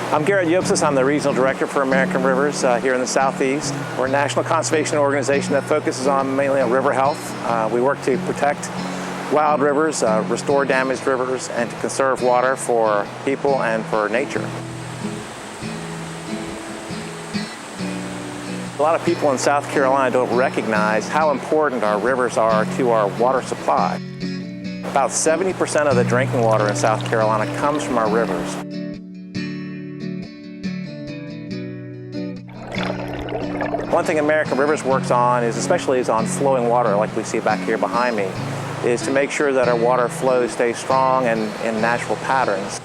I'm Gerrit Jobsis. I'm the Regional Director for American Rivers here in the Southeast. We're a national conservation organization that focuses mainly on river health. We work to protect wild rivers, restore damaged rivers, and to conserve water for people and for nature. A lot of people in South Carolina don't recognize how important our rivers are to our water supply. About 70% of the drinking water in South Carolina comes from our rivers. One thing American Rivers works on especially on flowing water, like we see back here behind me, is to make sure that our water flow stays strong and in natural patterns.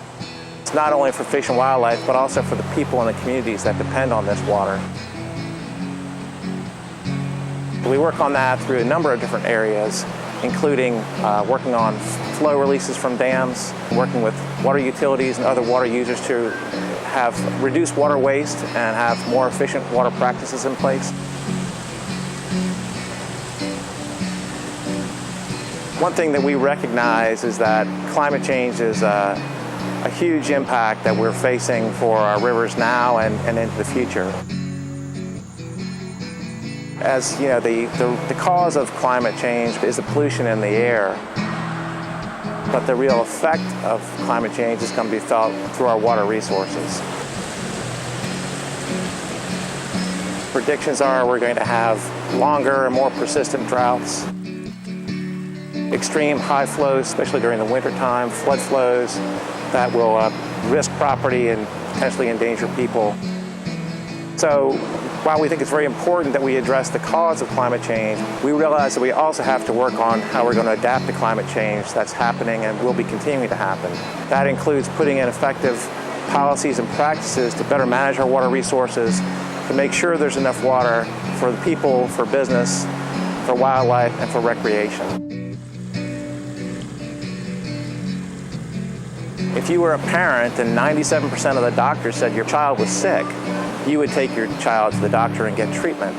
It's not only for fish and wildlife, but also for the people in the communities that depend on this water. We work on that through a number of different areas, including working on flow releases from dams, working with water utilities and other water users to have reduced water waste and have more efficient water practices in place. One thing that we recognize is that climate change is a huge impact that we're facing for our rivers now and into the future. As you know, the cause of climate change is the pollution in the air, but the real effect of climate change is going to be felt through our water resources. Predictions are we're going to have longer and more persistent droughts, extreme high flows, especially during the wintertime, flood flows that will risk property and potentially endanger people. So while we think it's very important that we address the cause of climate change, we realize that we also have to work on how we're going to adapt to climate change that's happening and will be continuing to happen. That includes putting in effective policies and practices to better manage our water resources, to make sure there's enough water for the people, for business, for wildlife, and for recreation. If you were a parent and 97% of the doctors said your child was sick, you would take your child to the doctor and get treatment.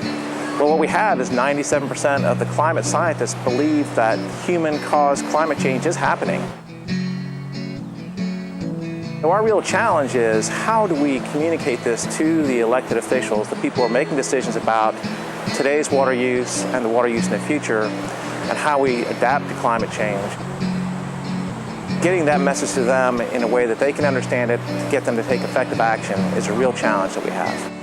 Well, what we have is 97% of the climate scientists believe that human-caused climate change is happening. So our real challenge is, how do we communicate this to the elected officials, the people who are making decisions about today's water use and the water use in the future, and how we adapt to climate change? Getting that message to them in a way that they can understand it, to get them to take effective action, is a real challenge that we have.